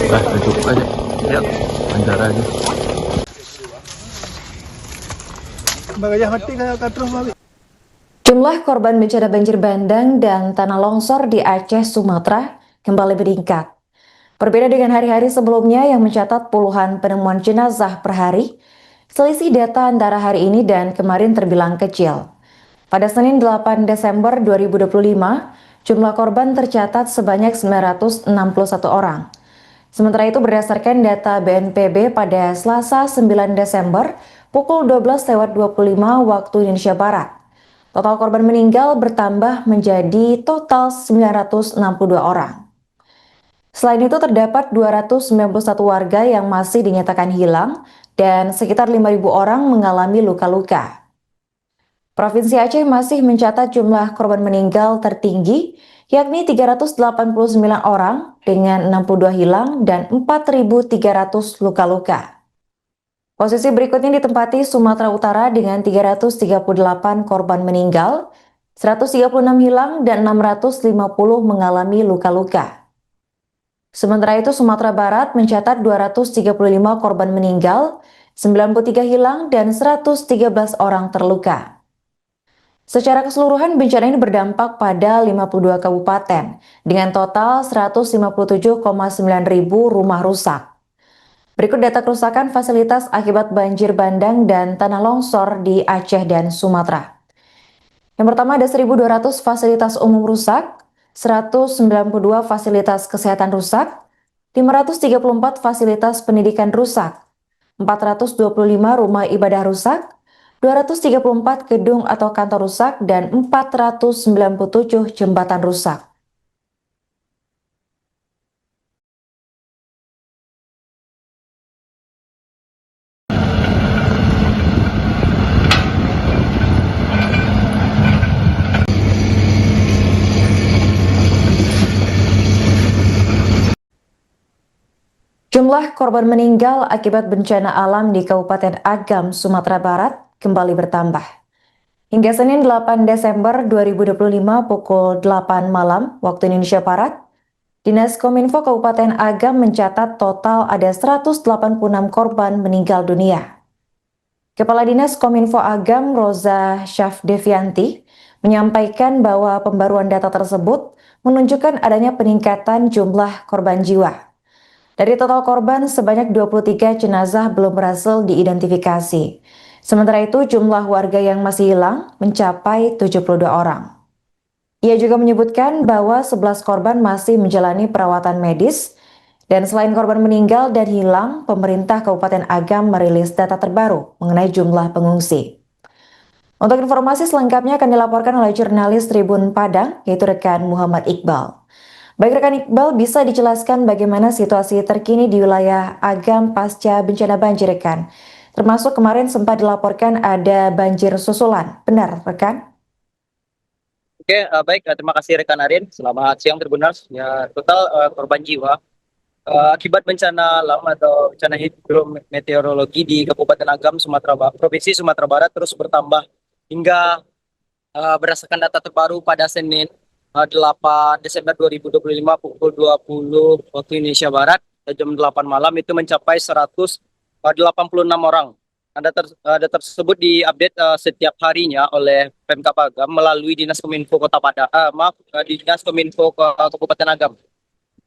Udah cukup aja. Yuk, lancar aja. Jumlah korban bencana banjir bandang dan tanah longsor di Aceh, Sumatera kembali meningkat. Berbeda dengan hari-hari sebelumnya yang mencatat puluhan penemuan jenazah per hari, selisih data antara hari ini dan kemarin terbilang kecil. Pada Senin 8 Desember 2025, jumlah korban tercatat sebanyak 961 orang. Sementara itu berdasarkan data BNPB pada Selasa 9 Desember pukul 12.25 waktu Indonesia Barat, total korban meninggal bertambah menjadi total 962 orang. Selain itu terdapat 291 warga yang masih dinyatakan hilang dan sekitar 5.000 orang mengalami luka-luka. Provinsi Aceh masih mencatat jumlah korban meninggal tertinggi, yakni 389 orang dengan 62 hilang dan 4.300 luka-luka. Posisi berikutnya ditempati Sumatera Utara dengan 338 korban meninggal, 136 hilang dan 650 mengalami luka-luka. Sementara itu Sumatera Barat mencatat 235 korban meninggal, 93 hilang dan 113 orang terluka. Secara keseluruhan, bencana ini berdampak pada 52 kabupaten dengan total 157,9 ribu rumah rusak. Berikut data kerusakan fasilitas akibat banjir bandang dan tanah longsor di Aceh dan Sumatera. Yang pertama ada 1.200 fasilitas umum rusak, 192 fasilitas kesehatan rusak, 534 fasilitas pendidikan rusak, 425 rumah ibadah rusak, 234 gedung atau kantor rusak, dan 497 jembatan rusak. Jumlah korban meninggal akibat bencana alam di Kabupaten Agam, Sumatera Barat kembali bertambah. Hingga Senin 8 Desember 2025 pukul 8 malam waktu Indonesia Barat, Dinas Kominfo Kabupaten Agam mencatat total ada 186 korban meninggal dunia. Kepala Dinas Kominfo Agam Roza Syafdevianti menyampaikan bahwa pembaruan data tersebut menunjukkan adanya peningkatan jumlah korban jiwa. Dari total korban, sebanyak 23 jenazah belum berhasil diidentifikasi. Sementara itu, jumlah warga yang masih hilang mencapai 72 orang. Ia juga menyebutkan bahwa 11 korban masih menjalani perawatan medis, dan selain korban meninggal dan hilang, pemerintah Kabupaten Agam merilis data terbaru mengenai jumlah pengungsi. Untuk informasi selengkapnya akan dilaporkan oleh jurnalis Tribun Padang, yaitu rekan Muhammad Iqbal. Baik rekan Iqbal, bisa dijelaskan bagaimana situasi terkini di wilayah Agam pasca bencana banjir rekan? Termasuk kemarin sempat dilaporkan ada banjir susulan, benar rekan? Oke, baik. Terima kasih rekan Arin. Selamat siang Tribuners. Ya, total korban jiwa akibat bencana alam atau bencana hidrometeorologi di Kabupaten Agam, Provinsi Sumatera Barat terus bertambah hingga berdasarkan data terbaru pada Senin 8 Desember 2025 pukul 20 waktu Indonesia Barat jam 8 malam itu mencapai 186 orang. Data tersebut diupdate setiap harinya oleh Pemkab Agam melalui Dinas Kominfo Kota Padang, Dinas Kominfo Kabupaten Agam.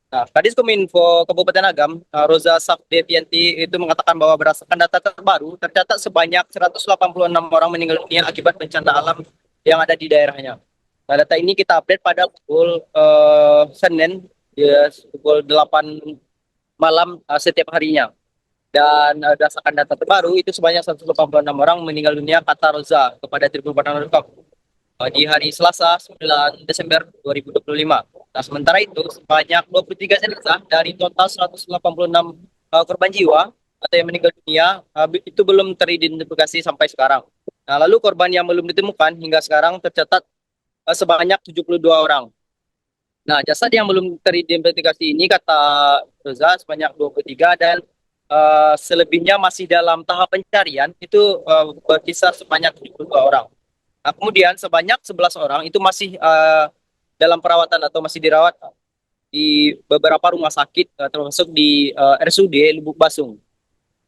Nah, Kadis Kominfo Kabupaten Agam, Roza Sakdevianti itu mengatakan bahwa berdasarkan data terbaru tercatat sebanyak 186 orang meninggal dunia akibat bencana alam yang ada di daerahnya. Nah, data ini kita update pada pukul Senin ya, pukul 8 malam setiap harinya. Dan berdasarkan data terbaru itu sebanyak 186 orang meninggal dunia, kata Roza kepada Tribun Padang.com di hari Selasa 9 Desember 2025. Nah, sementara itu sebanyak 23 jenazah dari total 186 korban jiwa atau yang meninggal dunia itu belum teridentifikasi sampai sekarang. Nah, lalu korban yang belum ditemukan hingga sekarang tercatat sebanyak 72 orang. Nah, jasad yang belum teridentifikasi ini kata Roza sebanyak 23 dan selebihnya masih dalam tahap pencarian itu berkisar sebanyak 72 orang. Nah, kemudian sebanyak 11 orang itu masih dalam perawatan atau masih dirawat di beberapa rumah sakit termasuk di RSUD Lubuk Basung.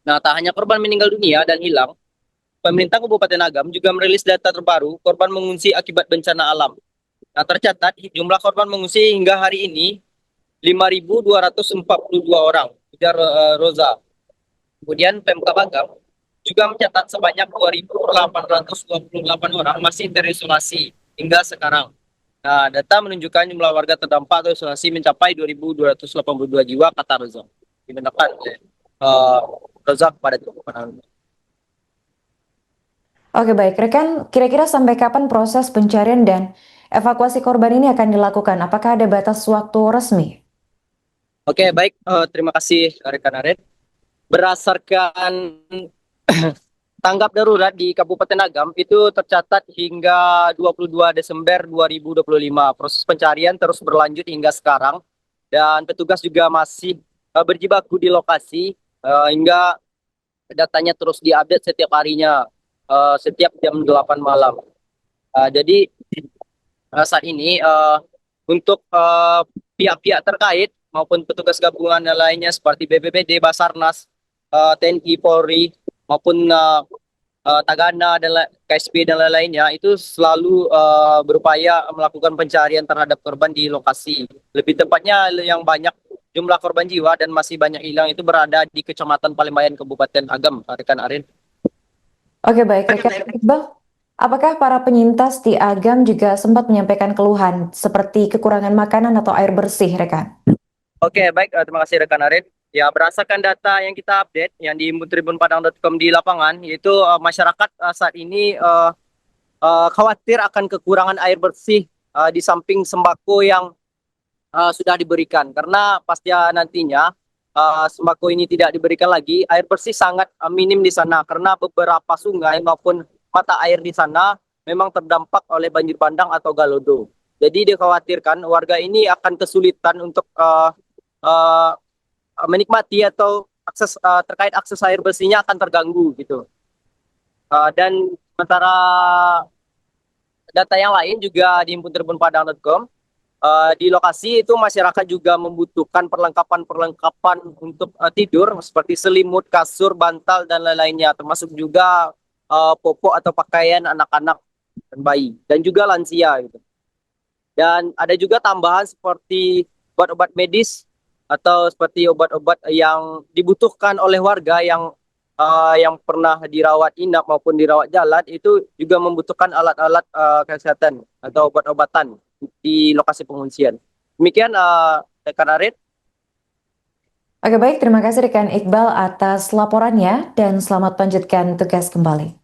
Nah, tak hanya korban meninggal dunia dan hilang, pemerintah Kabupaten Agam juga merilis data terbaru korban mengungsi akibat bencana alam. Nah, tercatat jumlah korban mengungsi hingga hari ini 5.242 orang. Ujar Roza. Kemudian Pemkab Agam juga mencatat sebanyak 2.828 orang masih terisolasi hingga sekarang. Nah, data menunjukkan jumlah warga terdampak atau isolasi mencapai 2.282 jiwa, kata Roza. Dibenarkan oleh Roza kepada Kementerian. Oke baik, rekan, kira-kira sampai kapan proses pencarian dan evakuasi korban ini akan dilakukan? Apakah ada batas waktu resmi? Oke, baik. Terima kasih rekan Aret. Berdasarkan tanggap darurat di Kabupaten Agam itu tercatat hingga 22 Desember 2025. Proses pencarian terus berlanjut hingga sekarang dan petugas juga masih berjibaku di lokasi hingga datanya terus diupdate setiap harinya, setiap jam 8 malam. Jadi saat ini untuk pihak-pihak terkait maupun petugas gabungan yang lainnya seperti BPBD, Basarnas, TNI, Polri maupun Tagana dan KSP dan lain-lainnya itu selalu berupaya melakukan pencarian terhadap korban di lokasi. Lebih tepatnya yang banyak jumlah korban jiwa dan masih banyak hilang itu berada di Kecamatan Palembayan, Kabupaten Agam, rekan Arin. Oke baik, rekan Iqbal. Apakah para penyintas di Agam juga sempat menyampaikan keluhan seperti kekurangan makanan atau air bersih, rekan? Oke, baik. Terima kasih rekan Arin. Ya, berdasarkan data yang kita update yang di tribunpadang.com di lapangan, yaitu masyarakat saat ini khawatir akan kekurangan air bersih di samping sembako yang sudah diberikan. Karena pasca nantinya sembako ini tidak diberikan lagi, air bersih sangat minim di sana karena beberapa sungai maupun mata air di sana memang terdampak oleh banjir bandang atau galodo. Jadi dikhawatirkan warga ini akan kesulitan untuk menikmati atau akses terkait akses air bersihnya akan terganggu gitu. Dan sementara data yang lain juga di tribunpadang.com, di lokasi itu masyarakat juga membutuhkan perlengkapan untuk tidur seperti selimut, kasur, bantal dan lain-lainnya, termasuk juga popok atau pakaian anak-anak dan bayi dan juga lansia gitu. Dan ada juga tambahan seperti obat-obat medis atau seperti obat-obat yang dibutuhkan oleh warga yang pernah dirawat inap maupun dirawat jalan itu juga membutuhkan alat-alat kesehatan atau obat-obatan di lokasi pengungsian. Demikian rekan Arit. Oke baik, terima kasih rekan Iqbal atas laporannya dan selamat lanjutkan tugas kembali.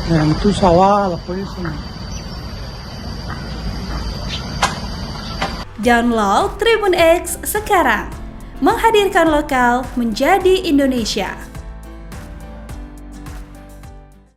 Nah, itu sawah, lapornya sana. Download Tribun X sekarang, menghadirkan lokal menjadi Indonesia.